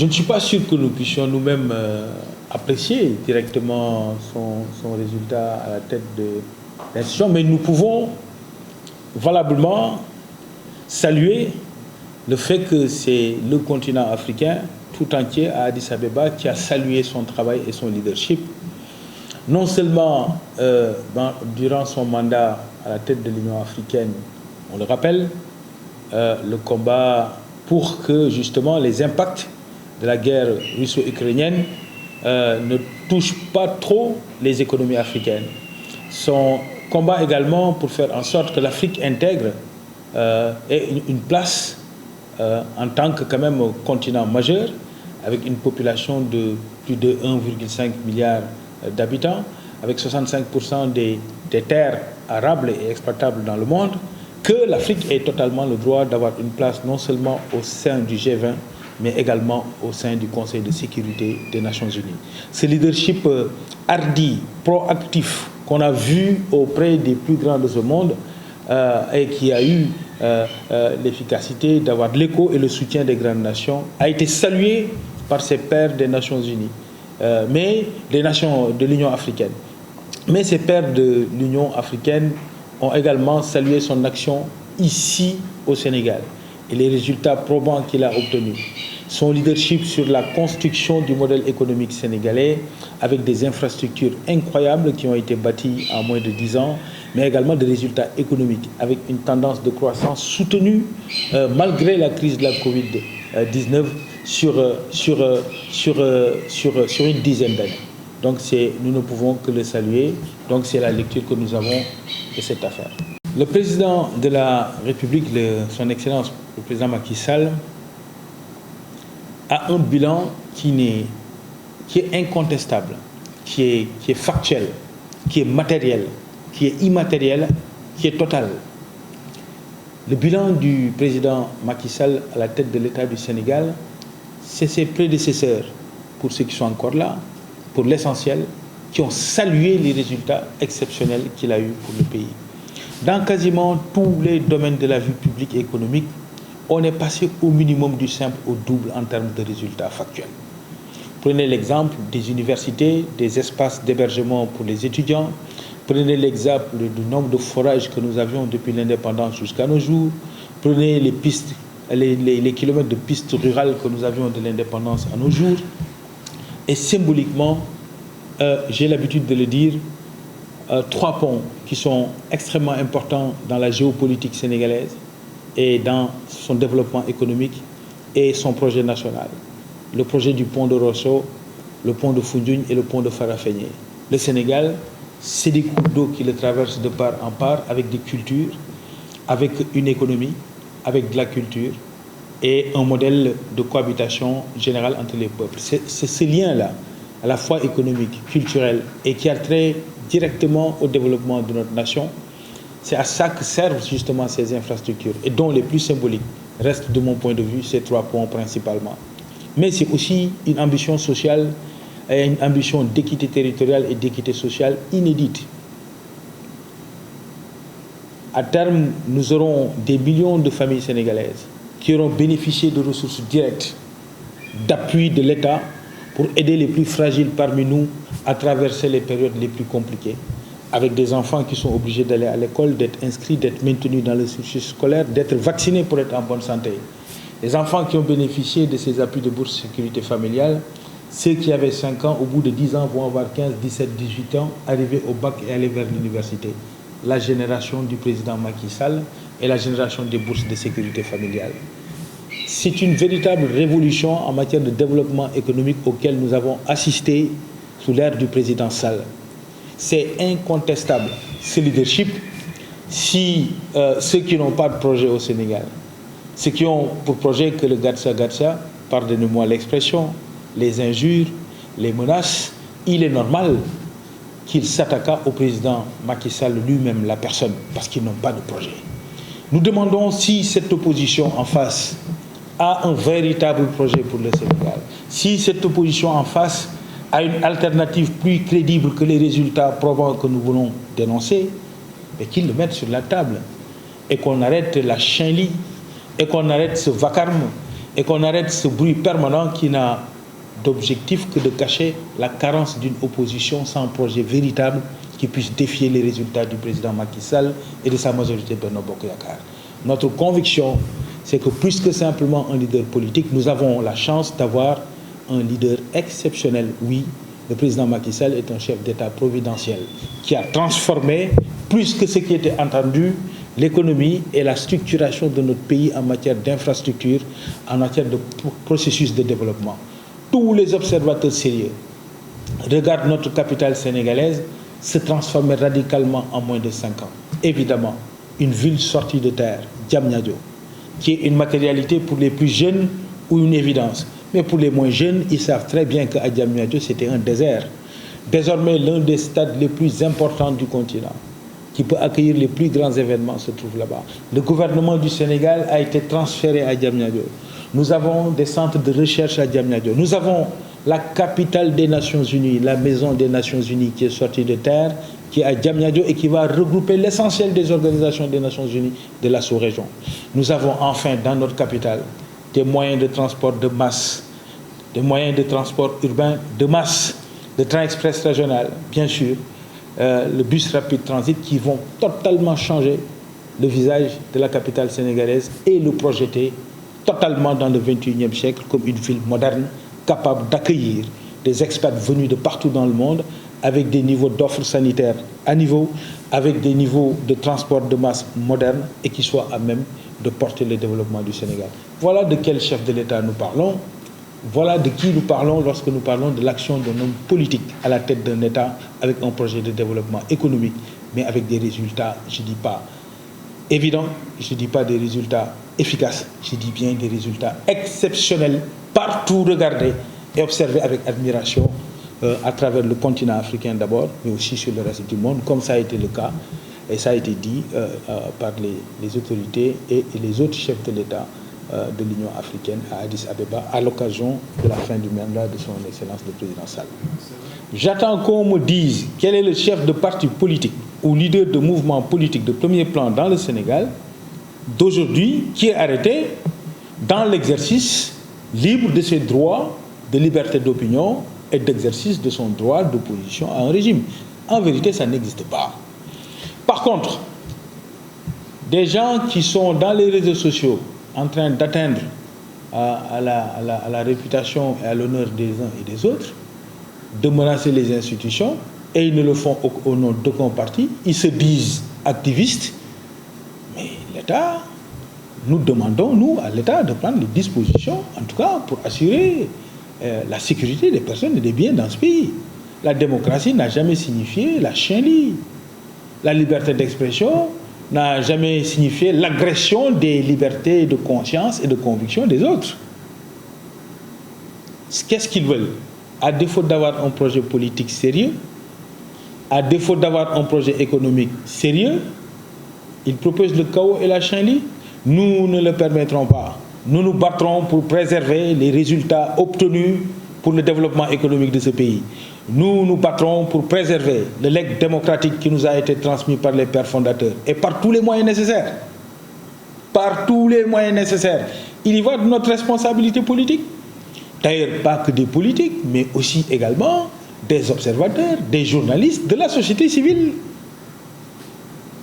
je ne suis pas sûr que nous puissions nous-mêmes apprécier directement son résultat à la tête de l'institution, mais nous pouvons valablement saluer le fait que c'est le continent africain tout entier à Addis Abeba qui a salué son travail et son leadership, non seulement durant son mandat à la tête de l'Union africaine, on le rappelle, le combat pour que justement les impacts de la guerre russo-ukrainienne ne touchent pas trop les économies africaines. Son combat également pour faire en sorte que l'Afrique intègre ait une place en tant que quand même continent majeur, avec une population de plus de 1,5 milliard d'habitants, avec 65% des terres arables et exploitables dans le monde, que l'Afrique ait totalement le droit d'avoir une place non seulement au sein du G20, mais également au sein du Conseil de sécurité des Nations Unies. Ce leadership hardi, proactif, qu'on a vu auprès des plus grands de ce monde et qui a eu l'efficacité d'avoir l'écho et le soutien des grandes nations, a été salué par ses pairs des Nations Unies, mais des nations de l'Union africaine. Mais ces pairs de l'Union africaine ont également salué son action ici au Sénégal et les résultats probants qu'il a obtenus. Son leadership sur la construction du modèle économique sénégalais avec des infrastructures incroyables qui ont été bâties en moins de 10 ans, mais également des résultats économiques avec une tendance de croissance soutenue malgré la crise de la Covid-19 sur une dizaine d'années. Donc nous ne pouvons que le saluer. Donc c'est la lecture que nous avons de cette affaire. Le président de la République, son Excellence, le président Macky Sall, a un bilan qui est incontestable, qui est factuel, qui est matériel, qui est immatériel, qui est total. Le bilan du président Macky Sall à la tête de l'État du Sénégal, c'est ses prédécesseurs, pour ceux qui sont encore là, pour l'essentiel, qui ont salué les résultats exceptionnels qu'il a eus pour le pays. Dans quasiment tous les domaines de la vie publique et économique, on est passé au minimum du simple au double en termes de résultats factuels. Prenez l'exemple des universités, des espaces d'hébergement pour les étudiants. Prenez l'exemple du nombre de forages que nous avions depuis l'indépendance jusqu'à nos jours. Prenez les pistes, les kilomètres de pistes rurales que nous avions de l'indépendance à nos jours. Et symboliquement, j'ai l'habitude de le dire, 3 ponts qui sont extrêmement importants dans la géopolitique sénégalaise et dans son développement économique et son projet national. Le projet du pont de Rosso, le pont de Foundiougne et le pont de Farafenni. Le Sénégal, c'est des cours d'eau qui le traversent de part en part avec des cultures, avec une économie, avec de la culture et un modèle de cohabitation générale entre les peuples. C'est ce lien-là, à la fois économique, culturel et qui a trait directement au développement de notre nation. C'est à ça que servent justement ces infrastructures et dont les plus symboliques restent, de mon point de vue, ces 3 ponts principalement. Mais c'est aussi une ambition sociale et une ambition d'équité territoriale et d'équité sociale inédite. À terme, nous aurons des millions de familles sénégalaises qui auront bénéficié de ressources directes, d'appui de l'État pour aider les plus fragiles parmi nous à traverser les périodes les plus compliquées, avec des enfants qui sont obligés d'aller à l'école, d'être inscrits, d'être maintenus dans le cursus scolaire, d'être vaccinés pour être en bonne santé. Les enfants qui ont bénéficié de ces appuis de bourse sécurité familiale, ceux qui avaient 5 ans, au bout de 10 ans, vont avoir 15, 17, 18 ans, arriver au bac et aller vers l'université. La génération du président Macky Sall et la génération des bourses de sécurité familiale. C'est une véritable révolution en matière de développement économique auquel nous avons assisté sous l'ère du président Sall. C'est incontestable, ce leadership. Si ceux qui n'ont pas de projet au Sénégal, ceux qui ont pour projet que le Gatsa, pardonnez-moi l'expression, les injures, les menaces, il est normal qu'ils s'attaquent au président Macky Sall lui-même, la personne, parce qu'ils n'ont pas de projet. Nous demandons si cette opposition en face a un véritable projet pour le Sénégal, si cette opposition en face a une alternative plus crédible que les résultats probants que nous voulons dénoncer, et qu'ils le mettent sur la table et qu'on arrête la chienlit et qu'on arrête ce vacarme et qu'on arrête ce bruit permanent qui n'a d'objectif que de cacher la carence d'une opposition sans projet véritable qui puisse défier les résultats du président Macky Sall et de sa majorité Benno Bokk Yakaar. Notre conviction, c'est que plus que simplement un leader politique, nous avons la chance d'avoir un leader exceptionnel. Oui, le président Macky Sall est un chef d'État providentiel qui a transformé, plus que ce qui était entendu, l'économie et la structuration de notre pays en matière d'infrastructure, en matière de processus de développement. Tous les observateurs sérieux regardent notre capitale sénégalaise se transformer radicalement en moins de 5 ans. Évidemment, une ville sortie de terre, Diamniadio, qui est une matérialité pour les plus jeunes ou une évidence. Mais pour les moins jeunes, ils savent très bien qu'à Diamniadio, c'était un désert. Désormais, l'un des stades les plus importants du continent, qui peut accueillir les plus grands événements, se trouve là-bas. Le gouvernement du Sénégal a été transféré à Diamniadio. Nous avons des centres de recherche à Diamniadio. Nous avons la capitale des Nations Unies, la maison des Nations Unies qui est sortie de terre, qui est à Diamniadio et qui va regrouper l'essentiel des organisations des Nations Unies de la sous-région. Nous avons enfin dans notre capitale des moyens de transport de masse, des moyens de transport urbain de masse, de train express régional, bien sûr, le bus rapide transit qui vont totalement changer le visage de la capitale sénégalaise et le projeter totalement dans le 21e siècle comme une ville moderne capable d'accueillir des expats venus de partout dans le monde avec des niveaux d'offres sanitaires à niveau, avec des niveaux de transport de masse modernes et qui soient à même de porter le développement du Sénégal. Voilà de quel chef de l'État nous parlons. Voilà de qui nous parlons lorsque nous parlons de l'action d'un homme politique à la tête d'un État avec un projet de développement économique, mais avec des résultats, je ne dis pas évidents, je ne dis pas des résultats efficaces, je dis bien des résultats exceptionnels, partout regardés et observés avec admiration à travers le continent africain d'abord, mais aussi sur le reste du monde, comme ça a été le cas, et ça a été dit par les autorités et les autres chefs de l'État de l'Union africaine à Addis Abeba à l'occasion de la fin du mandat de son Excellence le Président Sall. J'attends qu'on me dise quel est le chef de parti politique ou leader de mouvement politique de premier plan dans le Sénégal d'aujourd'hui qui est arrêté dans l'exercice libre de ses droits de liberté d'opinion et d'exercice de son droit d'opposition à un régime. En vérité, ça n'existe pas. Par contre, des gens qui sont dans les réseaux sociaux en train d'atteindre à la réputation et à l'honneur des uns et des autres, de menacer les institutions, et ils ne le font au nom d'aucun parti, ils se disent activistes, mais l'État, nous demandons, nous, à l'État, de prendre les dispositions, en tout cas pour assurer la sécurité des personnes et des biens dans ce pays. La démocratie n'a jamais signifié la chienlit. La liberté d'expression n'a jamais signifié l'agression des libertés de conscience et de conviction des autres. Qu'est-ce qu'ils veulent? À défaut d'avoir un projet politique sérieux, à défaut d'avoir un projet économique sérieux, ils proposent le chaos et la chienlit. Nous ne le permettrons pas. Nous nous battrons pour préserver les résultats obtenus pour le développement économique de ce pays. Nous nous battrons pour préserver le legs démocratique qui nous a été transmis par les pères fondateurs et par tous les moyens nécessaires. Par tous les moyens nécessaires. Il y va de notre responsabilité politique. D'ailleurs, pas que des politiques, mais aussi également des observateurs, des journalistes, de la société civile.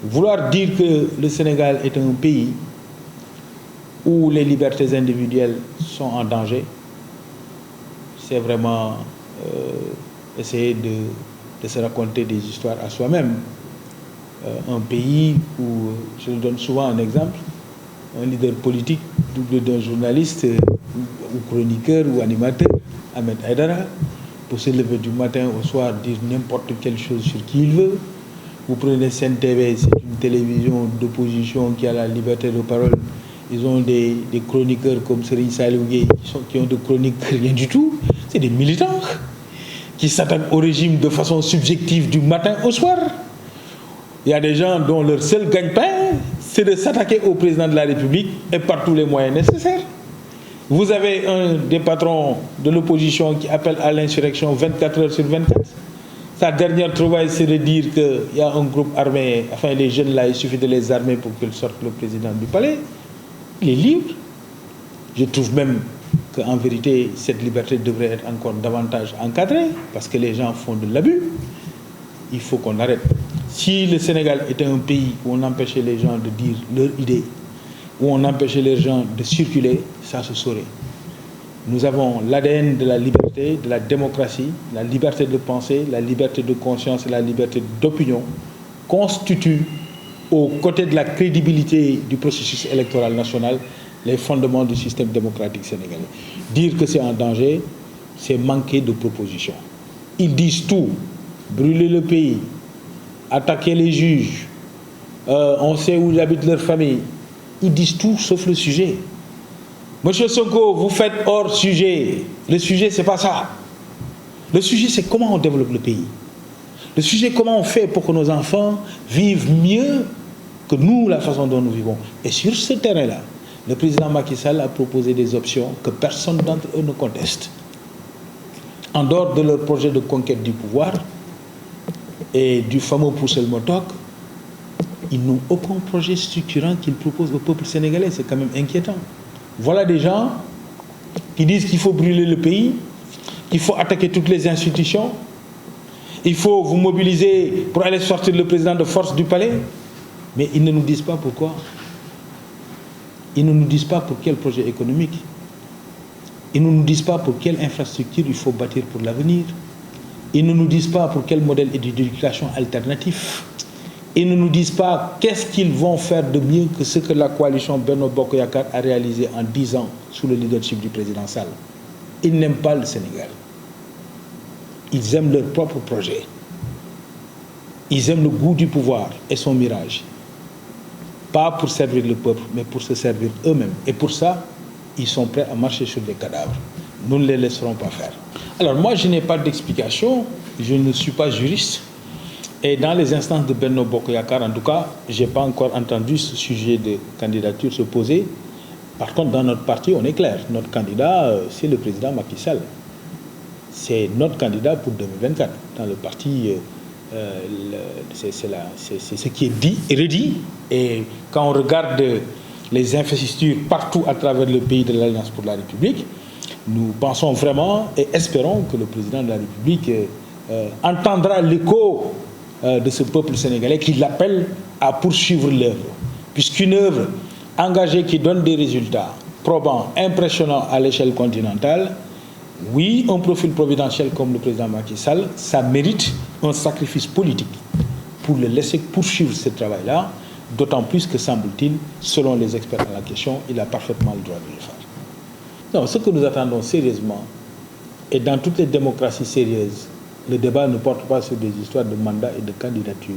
Vouloir dire que le Sénégal est un pays où les libertés individuelles sont en danger, c'est vraiment essayer de se raconter des histoires à soi-même. Un pays où, je donne souvent un exemple, un leader politique doublé d'un journaliste ou chroniqueur ou animateur, Ahmed Aïdara, pour se lever du matin au soir, dire n'importe quelle chose sur qui il veut. Vous prenez Sen TV, c'est une télévision d'opposition qui a la liberté de parole. Ils ont des chroniqueurs comme Serigne Saliou Gueye qui ont de chroniques rien du tout. C'est des militants qui s'attaquent au régime de façon subjective du matin au soir. Il y a des gens dont leur seul gagne-pain, c'est de s'attaquer au président de la République et par tous les moyens nécessaires. Vous avez un des patrons de l'opposition qui appelle à l'insurrection 24 heures sur 24. Sa dernière trouvaille, c'est de dire qu'il y a un groupe armé, enfin les jeunes là, il suffit de les armer pour qu'ils sortent le président du palais. Il est libre. Je trouve même qu'en vérité, cette liberté devrait être encore davantage encadrée, parce que les gens font de l'abus. Il faut qu'on arrête. Si le Sénégal était un pays où on empêchait les gens de dire leurs idées, où on empêchait les gens de circuler, ça se saurait. Nous avons l'ADN de la liberté, de la démocratie, la liberté de penser, la liberté de conscience et la liberté d'opinion constituent, aux côtés de la crédibilité du processus électoral national, les fondements du système démocratique sénégalais. Dire que c'est en danger, c'est manquer de propositions. Ils disent tout, brûler le pays, attaquer les juges, on sait où habitent leurs familles. Ils disent tout sauf le sujet. Monsieur Sonko, vous faites hors sujet. Le sujet, c'est pas ça. Le sujet, c'est comment on développe le pays. Le sujet, comment on fait pour que nos enfants vivent mieux que nous, la façon dont nous vivons. Et sur ce terrain-là, le président Macky Sall a proposé des options que personne d'entre eux ne conteste. En dehors de leur projet de conquête du pouvoir et du fameux Poussel-Motok, ils n'ont aucun projet structurant qu'ils proposent au peuple sénégalais. C'est quand même inquiétant. Voilà des gens qui disent qu'il faut brûler le pays, qu'il faut attaquer toutes les institutions, il faut vous mobiliser pour aller sortir le président de force du palais, mais ils ne nous disent pas pourquoi. Ils ne nous disent pas pour quel projet économique. Ils ne nous disent pas pour quelle infrastructure il faut bâtir pour l'avenir. Ils ne nous disent pas pour quel modèle d'éducation alternatif. Ils ne nous disent pas qu'est-ce qu'ils vont faire de mieux que ce que la coalition Benno Bokk Yakaar a réalisé en 10 ans sous le leadership du président Sall. Ils n'aiment pas le Sénégal. Ils aiment leur propre projet. Ils aiment le goût du pouvoir et son mirage. Pas pour servir le peuple, mais pour se servir eux-mêmes. Et pour ça, ils sont prêts à marcher sur des cadavres. Nous ne les laisserons pas faire. Alors moi, je n'ai pas d'explication. Je ne suis pas juriste. Et dans les instances de Benno Bokk Yakaar, en tout cas, je n'ai pas encore entendu ce sujet de candidature se poser. Par contre, dans notre parti, on est clair. Notre candidat, c'est le président Macky Sall. C'est notre candidat pour 2024. Dans le parti, c'est ce qui est dit et redit. Et quand on regarde les investitures partout à travers le pays de l'Alliance pour la République, nous pensons vraiment et espérons que le président de la République entendra l'écho de ce peuple sénégalais qui l'appelle à poursuivre l'œuvre. Puisqu'une œuvre engagée qui donne des résultats probants, impressionnants à l'échelle continentale, oui, un profil providentiel comme le président Macky Sall, ça mérite un sacrifice politique pour le laisser poursuivre ce travail-là, d'autant plus que, semble-t-il, selon les experts en la question, il a parfaitement le droit de le faire. Non, ce que nous attendons sérieusement, et dans toutes les démocraties sérieuses, le débat ne porte pas sur des histoires de mandat et de candidature.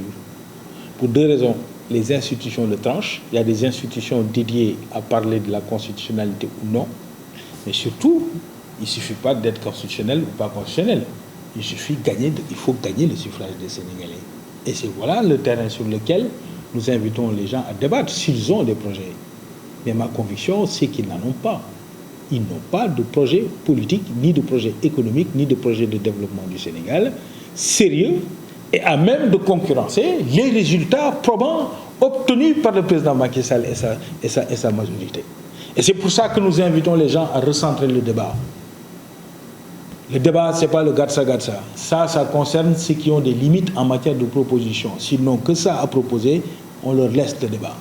Pour deux raisons. Les institutions le tranchent. Il y a des institutions dédiées à parler de la constitutionnalité ou non. Mais surtout, il ne suffit pas d'être constitutionnel ou pas constitutionnel. Il faut gagner le suffrage des Sénégalais. Et c'est voilà le terrain sur lequel nous invitons les gens à débattre s'ils ont des projets. Mais ma conviction, c'est qu'ils n'en ont pas. Ils n'ont pas de projet politique, ni de projet économique, ni de projet de développement du Sénégal sérieux et à même de concurrencer les résultats probants obtenus par le président Macky Sall et sa majorité. Et c'est pour ça que nous invitons les gens à recentrer le débat. Le débat, ce n'est pas le gatsa-gatsa. Ça concerne ceux qui ont des limites en matière de proposition. S'ils n'ont que ça à proposer, on leur laisse le débat.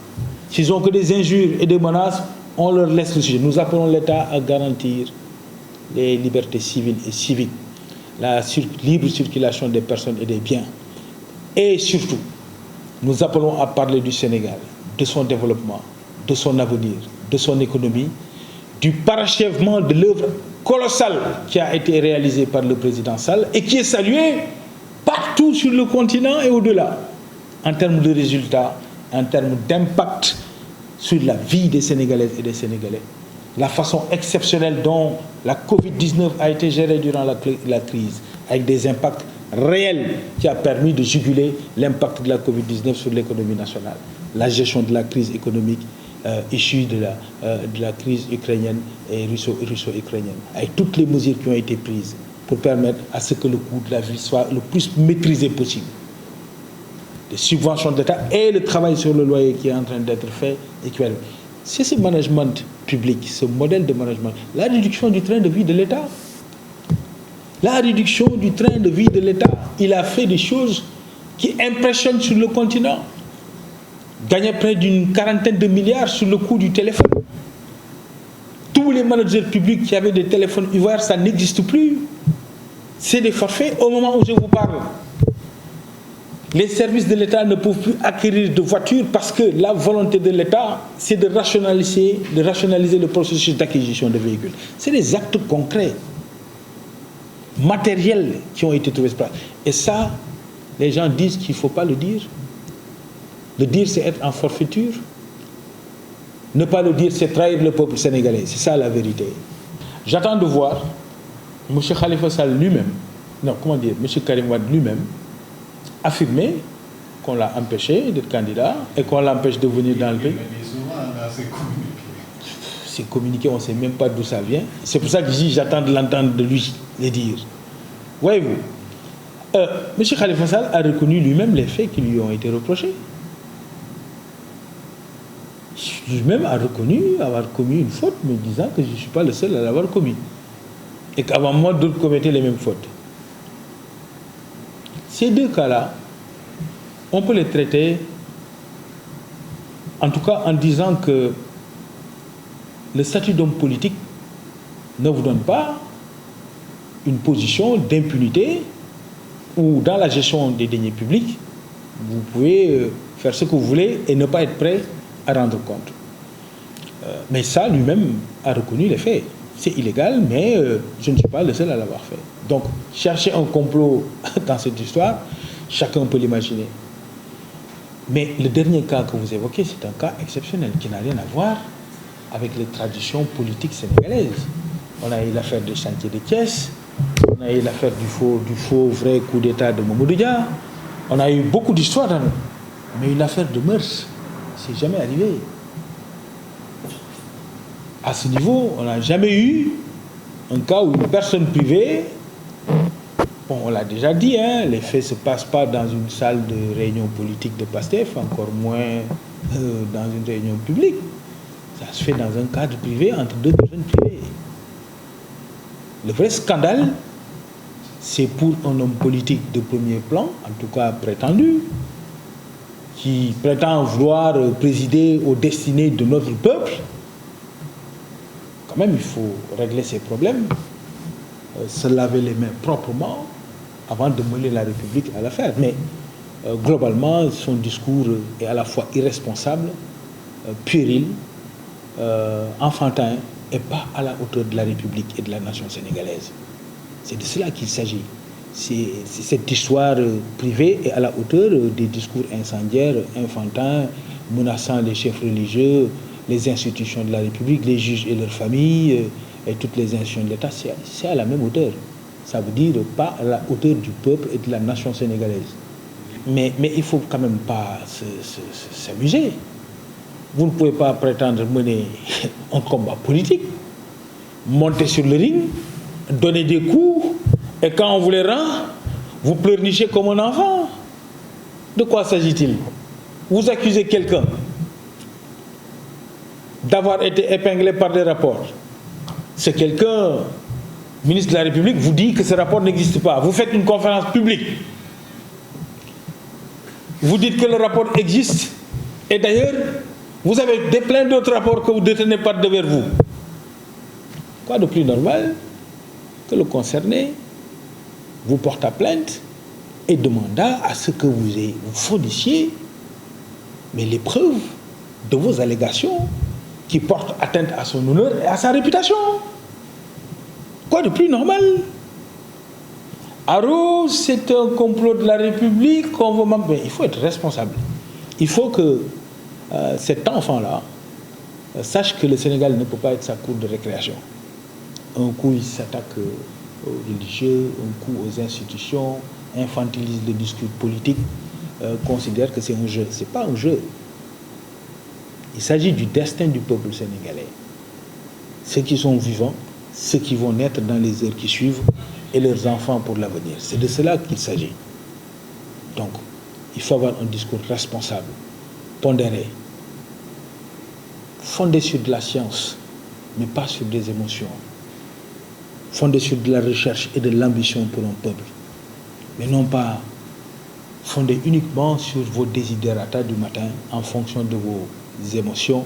S'ils n'ont que des injures et des menaces, on leur laisse le sujet. Nous appelons l'État à garantir les libertés civiles et civiques, la libre circulation des personnes et des biens. Et surtout, nous appelons à parler du Sénégal, de son développement, de son avenir, de son économie, du parachèvement de l'œuvre colossale qui a été réalisée par le président Sall et qui est saluée partout sur le continent et au-delà, en termes de résultats, en termes d'impact sur la vie des Sénégalaises et des Sénégalais, la façon exceptionnelle dont la Covid-19 a été gérée durant la crise, avec des impacts réels qui a permis de juguler l'impact de la Covid-19 sur l'économie nationale, la gestion de la crise économique issue de la crise ukrainienne et russo-ukrainienne, avec toutes les mesures qui ont été prises pour permettre à ce que le coût de la vie soit le plus maîtrisé possible. Les subventions d'État et le travail sur le loyer qui est en train d'être fait. C'est ce management public, ce modèle de management, la réduction du train de vie de l'État. La réduction du train de vie de l'État, il a fait des choses qui impressionnent sur le continent. Gagner près d'une quarantaine de milliards sur le coût du téléphone. Tous les managers publics qui avaient des téléphones ouverts, ça n'existe plus. C'est des forfaits. Au moment où je vous parle, les services de l'État ne peuvent plus acquérir de voitures parce que la volonté de l'État, c'est de rationaliser le processus d'acquisition de véhicules. C'est des actes concrets, matériels qui ont été trouvés. Et ça, les gens disent qu'il ne faut pas le dire. Le dire, c'est être en forfaiture. Ne pas le dire, c'est trahir le peuple sénégalais. C'est ça la vérité. J'attends de voir M. Khalifa Sall lui-même, non, comment dire, M. Karim Wade lui-même, affirmer qu'on l'a empêché d'être candidat et qu'on l'empêche de venir dans le pays. C'est communiqué, on ne sait même pas d'où ça vient. C'est pour ça que j'attends de l'entendre de lui le dire. Voyez-vous, M. Khalifa Sall a reconnu lui-même les faits qui lui ont été reprochés. Lui-même a reconnu avoir commis une faute, me disant que je ne suis pas le seul à l'avoir commis. Et qu'avant moi, d'autres commettaient les mêmes fautes. Ces deux cas-là, on peut les traiter, en tout cas en disant que le statut d'homme politique ne vous donne pas une position d'impunité où dans la gestion des deniers publics, vous pouvez faire ce que vous voulez et ne pas être prêt à rendre compte. Mais ça, lui-même, a reconnu les faits. C'est illégal, mais je ne suis pas le seul à l'avoir fait. Donc, chercher un complot dans cette histoire, chacun peut l'imaginer. Mais le dernier cas que vous évoquez, c'est un cas exceptionnel qui n'a rien à voir avec les traditions politiques sénégalaises. On a eu l'affaire des chantiers de Thiès, on a eu l'affaire du faux vrai coup d'État de Mamadou Dia, on a eu beaucoup d'histoires dans nous. Mais une affaire de mœurs, c'est jamais arrivé. À ce niveau, on n'a jamais eu un cas où une personne privée, bon, on l'a déjà dit, hein, les faits ne se passent pas dans une salle de réunion politique de PASTEF, encore moins dans une réunion publique. Ça se fait dans un cadre privé entre deux personnes privées. Le vrai scandale, c'est pour un homme politique de premier plan, en tout cas prétendu, qui prétend vouloir présider aux destinées de notre peuple. Quand même, il faut régler ces problèmes, se laver les mains proprement avant de mêler la République à l'affaire. Mais globalement, son discours est à la fois irresponsable, puéril, enfantin et pas à la hauteur de la République et de la nation sénégalaise. C'est de cela qu'il s'agit. Cette histoire privée est à la hauteur des discours incendiaires, enfantins, menaçant les chefs religieux, les institutions de la République, les juges et leurs familles, et toutes les institutions de l'État. C'est à la même hauteur. Ça veut dire pas à la hauteur du peuple et de la nation sénégalaise. Mais il ne faut quand même pas s'amuser. Vous ne pouvez pas prétendre mener un combat politique, monter sur le ring, donner des coups, et quand on vous les rend, vous pleurnichez comme un enfant. De quoi s'agit-il? Vous accusez quelqu'un d'avoir été épinglé par des rapports. C'est quelqu'un, ministre de la République, vous dit que ce rapport n'existe pas. Vous faites une conférence publique. Vous dites que le rapport existe. Et d'ailleurs, vous avez plein d'autres rapports que vous détenez par devers vous. Quoi de plus normal que le concerné vous porte à plainte et demanda à ce que vous fournissiez mais les preuves de vos allégations qui portent atteinte à son honneur et à sa réputation. Quoi de plus normal? Alors, c'est un complot de la République qu'on veut... Mais il faut être responsable. Il faut que cet enfant-là sache que le Sénégal ne peut pas être sa cour de récréation. Un coup, il s'attaque aux religieux, un coup aux institutions, infantilise le discours politique, considère que c'est un jeu. Ce n'est pas un jeu. Il s'agit du destin du peuple sénégalais. Ceux qui sont vivants, ceux qui vont naître dans les heures qui suivent, et leurs enfants pour l'avenir. C'est de cela qu'il s'agit. Donc, il faut avoir un discours responsable, pondéré, fondé sur de la science, mais pas sur des émotions, fondées sur de la recherche et de l'ambition pour un peuple, mais non pas fondées uniquement sur vos desiderata du matin en fonction de vos émotions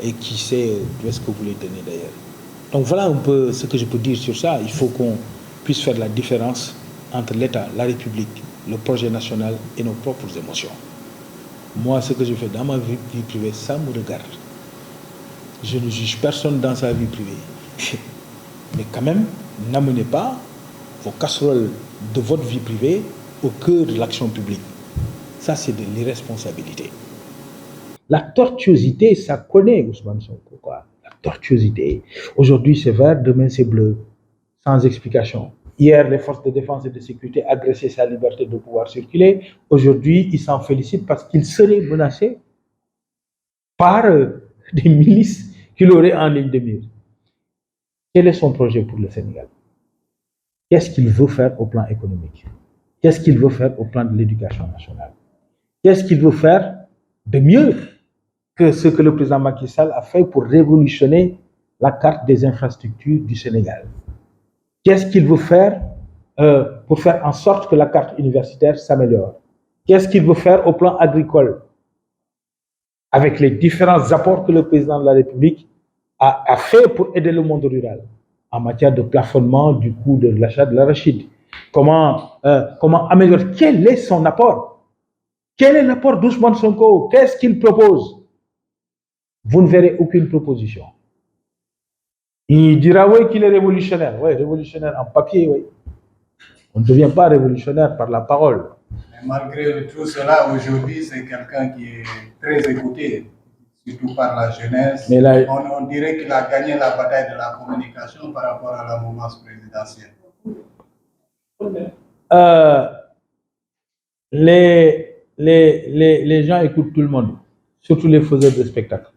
et qui sait d'où est-ce que vous les donnez d'ailleurs. Donc voilà un peu ce que je peux dire sur ça. Il faut qu'on puisse faire la différence entre l'État, la République, le projet national et nos propres émotions. Moi, ce que je fais dans ma vie privée, ça me regarde. Je ne juge personne dans sa vie privée. Mais quand même, n'amenez pas vos casseroles de votre vie privée au cœur de l'action publique. Ça, c'est de l'irresponsabilité. La tortuosité, ça connaît Ousmane Sonko, quoi. La tortuosité. Aujourd'hui, c'est vert, demain, c'est bleu. Sans explication. Hier, les forces de défense et de sécurité agressaient sa liberté de pouvoir circuler. Aujourd'hui, il s'en félicite parce qu'il serait menacé par des milices qu'il aurait en ligne de mire. Quel est son projet pour le Sénégal? Qu'est-ce qu'il veut faire au plan économique? Qu'est-ce qu'il veut faire au plan de l'éducation nationale? Qu'est-ce qu'il veut faire de mieux que ce que le président Macky Sall a fait pour révolutionner la carte des infrastructures du Sénégal? Qu'est-ce qu'il veut faire pour faire en sorte que la carte universitaire s'améliore? Qu'est-ce qu'il veut faire au plan agricole? Avec les différents apports que le président de la République a fait pour aider le monde rural en matière de plafonnement du coût de l'achat de l'arachide. Comment améliorer? Quel est son apport? Quel est l'apport d'Ousmane Sonko? Qu'est-ce qu'il propose? Vous ne verrez aucune proposition. Il dira oui qu'il est révolutionnaire. Oui, révolutionnaire en papier, oui. On ne devient pas révolutionnaire par la parole. Mais malgré tout cela, aujourd'hui, c'est quelqu'un qui est très écouté, surtout par la jeunesse. Mais là, on dirait qu'il a gagné la bataille de la communication par rapport à la mouvance présidentielle. Les gens écoutent tout le monde, surtout les faiseurs de spectacles.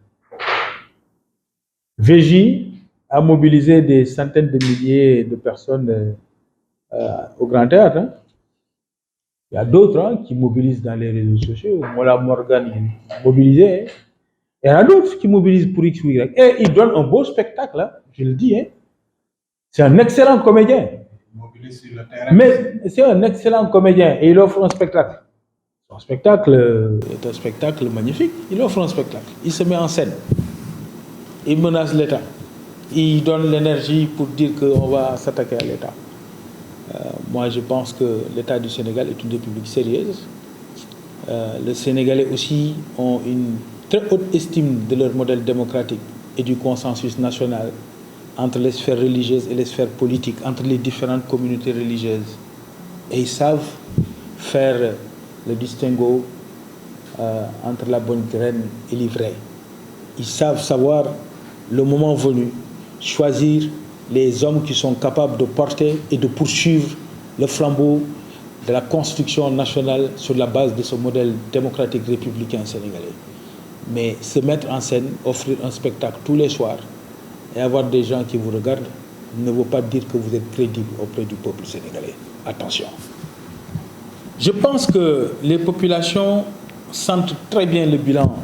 VJ a mobilisé des centaines de milliers de personnes au Grand Théâtre. Hein. Il y a d'autres qui mobilisent dans les réseaux sociaux. Mola Morgan mobilisé. Hein. Il y en a d'autres qui mobilisent pour X ou Y. Et il donne un beau spectacle, hein, je le dis. Hein. C'est un excellent comédien. Sur le terrain. Mais c'est un excellent comédien et il offre un spectacle. Son spectacle est un spectacle magnifique. Il offre un spectacle. Il se met en scène. Il menace l'État. Il donne l'énergie pour dire qu'on va s'attaquer à l'État. Moi, je pense que l'État du Sénégal est une république sérieuse. Les Sénégalais aussi ont une très haute estime de leur modèle démocratique et du consensus national entre les sphères religieuses et les sphères politiques, entre les différentes communautés religieuses. Et ils savent faire le distinguo entre la bonne graine et l'ivraie. Ils savent savoir, le moment venu, choisir les hommes qui sont capables de porter et de poursuivre le flambeau de la construction nationale sur la base de ce modèle démocratique républicain sénégalais. Mais se mettre en scène, offrir un spectacle tous les soirs et avoir des gens qui vous regardent ne veut pas dire que vous êtes crédible auprès du peuple sénégalais. Attention. Je pense que les populations sentent très bien le bilan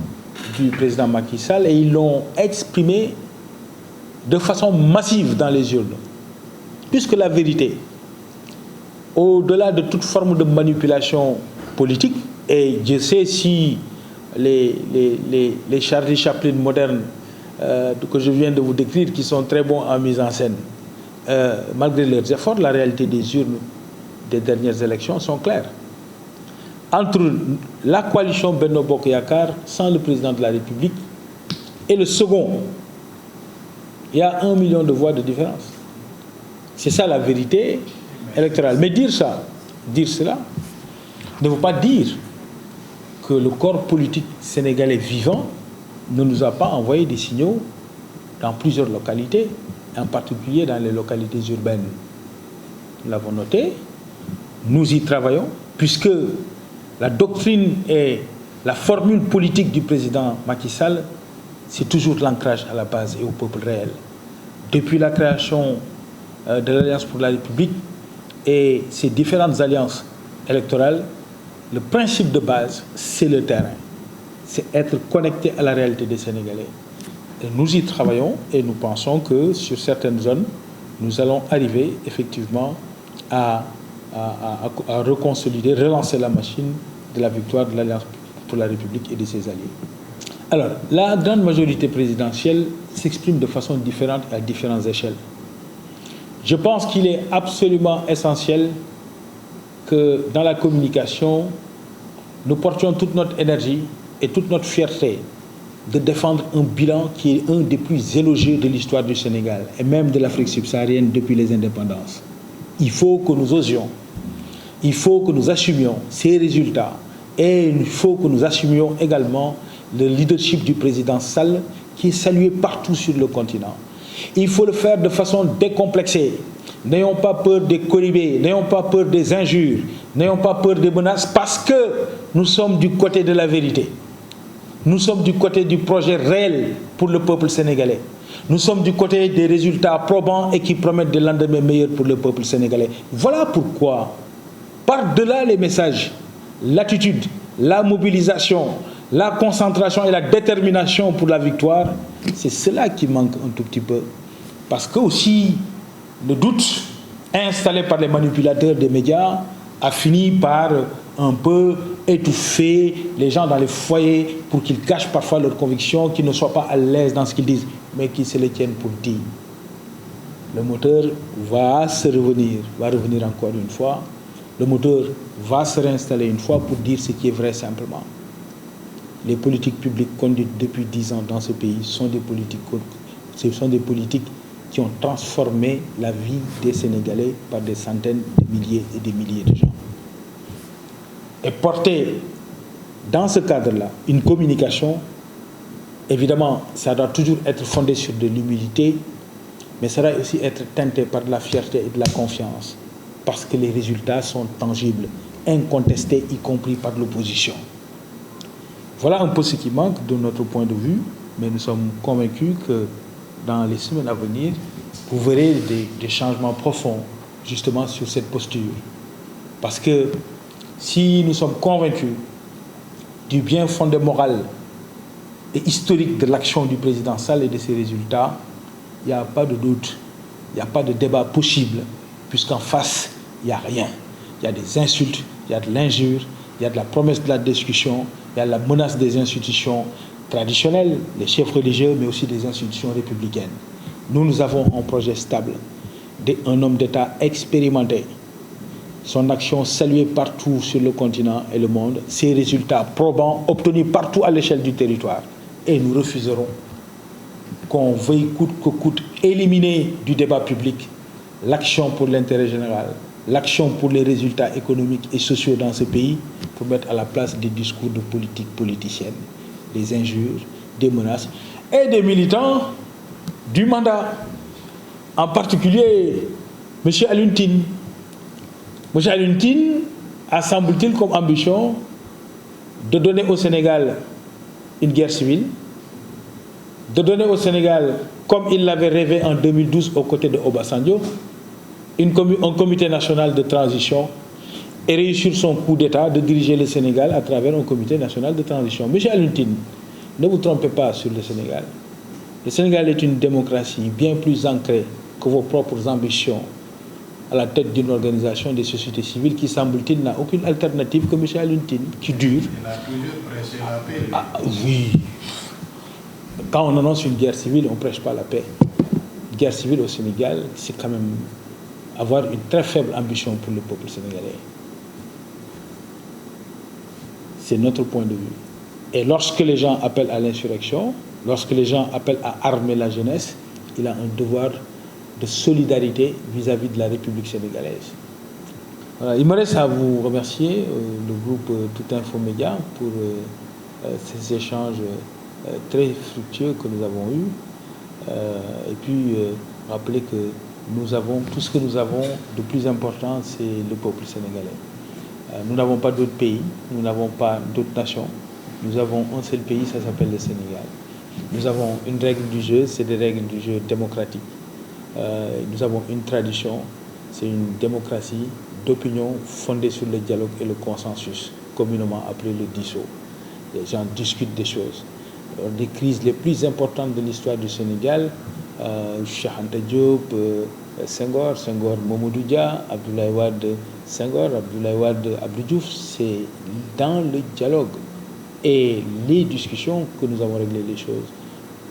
du président Macky Sall et ils l'ont exprimé de façon massive dans les urnes. Puisque la vérité, au-delà de toute forme de manipulation politique, et je sais si les Charlie Chaplin modernes que je viens de vous décrire, qui sont très bons en mise en scène, malgré leurs efforts, la réalité des urnes des dernières élections sont claires. Entre la coalition Benno Bokk Yakaar, sans le président de la République, et le second, il y a 1 million de voix de différence. C'est ça la vérité électorale. Mais dire cela, ne veut pas dire que le corps politique sénégalais vivant ne nous a pas envoyé des signaux dans plusieurs localités, en particulier dans les localités urbaines. Nous l'avons noté, nous y travaillons, puisque la doctrine et la formule politique du président Macky Sall, c'est toujours l'ancrage à la base et au peuple réel. Depuis la création de l'Alliance pour la République et ses différentes alliances électorales, le principe de base, c'est le terrain. C'est être connecté à la réalité des Sénégalais. nous y travaillons et nous pensons que sur certaines zones, nous allons arriver effectivement à reconsolider, relancer la machine de la victoire de l'Alliance pour la République et de ses alliés. Alors, la grande majorité présidentielle s'exprime de façon différente à différentes échelles. Je pense qu'il est absolument essentiel que dans la communication, nous portions toute notre énergie et toute notre fierté de défendre un bilan qui est un des plus élogieux de l'histoire du Sénégal et même de l'Afrique subsaharienne depuis les indépendances. Il faut que nous osions, il faut que nous assumions ces résultats et il faut que nous assumions également le leadership du président Sall qui est salué partout sur le continent. Il faut le faire de façon décomplexée. N'ayons pas peur des colibés, n'ayons pas peur des injures, n'ayons pas peur des menaces parce que nous sommes du côté de la vérité. Nous sommes du côté du projet réel pour le peuple sénégalais. Nous sommes du côté des résultats probants et qui promettent des lendemains meilleurs pour le peuple sénégalais. Voilà pourquoi, par-delà les messages, l'attitude, la mobilisation, la concentration et la détermination pour la victoire, c'est cela qui manque un tout petit peu. Parce que aussi, le doute installé par les manipulateurs des médias a fini par un peu étouffer les gens dans les foyers pour qu'ils cachent parfois leurs convictions, qu'ils ne soient pas à l'aise dans ce qu'ils disent, mais qu'ils se les tiennent pour dire. Le moteur va revenir encore une fois. Le moteur va se réinstaller une fois pour dire ce qui est vrai simplement. Les politiques publiques conduites depuis 10 ans dans ce pays sont des politiques qui ont transformé la vie des Sénégalais par des centaines de milliers et des milliers de gens. Et porter dans ce cadre-là une communication, évidemment, ça doit toujours être fondé sur de l'humilité, mais ça doit aussi être teinté par de la fierté et de la confiance, parce que les résultats sont tangibles, incontestés, y compris par l'opposition. Voilà un peu ce qui manque de notre point de vue, mais nous sommes convaincus que dans les semaines à venir, vous verrez des changements profonds justement sur cette posture. Parce que si nous sommes convaincus du bien fondé moral et historique de l'action du président Sall et de ses résultats, il n'y a pas de doute, il n'y a pas de débat possible, puisqu'en face, il n'y a rien. Il y a des insultes, il y a de l'injure, il y a de la promesse de la discussion, il y a la menace des institutions traditionnelles, les chefs religieux, mais aussi des institutions républicaines. Nous avons un projet stable, un homme d'État expérimenté, son action saluée partout sur le continent et le monde, ses résultats probants obtenus partout à l'échelle du territoire. Et nous refuserons qu'on veuille coûte que coûte éliminer du débat public l'action pour l'intérêt général, l'action pour les résultats économiques et sociaux dans ce pays, pour mettre à la place des discours de politique politicienne, des injures, des menaces et des militants du mandat. En particulier, M. Alioune Tine. M. Alioune Tine a, semble-t-il, comme ambition de donner au Sénégal une guerre civile, de donner au Sénégal, comme il l'avait rêvé en 2012 aux côtés de Obasanjo, un comité national de transition et réussir son coup d'État de diriger le Sénégal à travers un comité national de transition. M. Alioune Tine, ne vous trompez pas sur le Sénégal. Le Sénégal est une démocratie bien plus ancrée que vos propres ambitions à la tête d'une organisation des sociétés civiles qui, semble-t-il, n'a aucune alternative que M. Alioune Tine, qui dure. Il a toujours prêché la paix. Ah, oui. Quand on annonce une guerre civile, on ne prêche pas la paix. Une guerre civile au Sénégal, c'est quand même avoir une très faible ambition pour le peuple sénégalais. C'est notre point de vue. Et lorsque les gens appellent à l'insurrection, lorsque les gens appellent à armer la jeunesse, il a un devoir de solidarité vis-à-vis de la République sénégalaise. Voilà, il me reste à vous remercier, le groupe Tout Info Média, pour ces échanges très fructueux que nous avons eus. Et puis, rappeler que tout ce que nous avons de plus important, c'est le peuple sénégalais. Nous n'avons pas d'autres pays, nous n'avons pas d'autres nations. Nous avons un seul pays, ça s'appelle le Sénégal. Nous avons une règle du jeu, c'est des règles du jeu démocratiques. Nous avons une tradition, c'est une démocratie d'opinion fondée sur le dialogue et le consensus, communément appelé le DISO. Les gens discutent des choses. des crises les plus importantes de l'histoire du Sénégal, Cheikh Anta Diop, Senghor, Mamadou Dia, Abdoulaye Wade, Senghor, Abdoulaye Wade, Abdou Diouf, c'est dans le dialogue et les discussions que nous avons réglé les choses,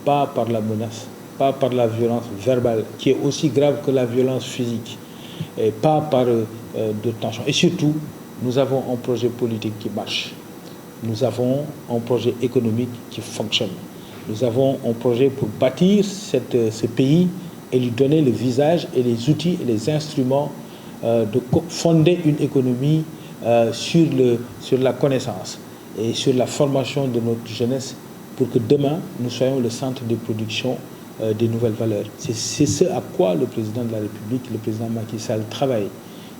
pas par la menace, pas par la violence verbale, qui est aussi grave que la violence physique, et pas par de tension. Et surtout, nous avons un projet politique qui marche. Nous avons un projet économique qui fonctionne. Nous avons un projet pour bâtir ce pays et lui donner le visage et les outils et les instruments de fonder une économie sur la connaissance et sur la formation de notre jeunesse pour que demain, nous soyons le centre de production des nouvelles valeurs. C'est ce à quoi le président de la République, le président Macky Sall, travaille.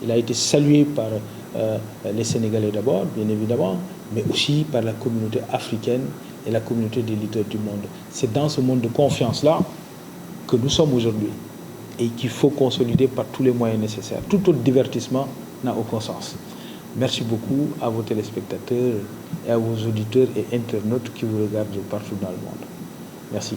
Il a été salué par les Sénégalais d'abord, bien évidemment, mais aussi par la communauté africaine et la communauté des leaders du monde. C'est dans ce monde de confiance-là que nous sommes aujourd'hui et qu'il faut consolider par tous les moyens nécessaires. Tout autre divertissement n'a aucun sens. Merci beaucoup à vos téléspectateurs et à vos auditeurs et internautes qui vous regardent partout dans le monde. Merci.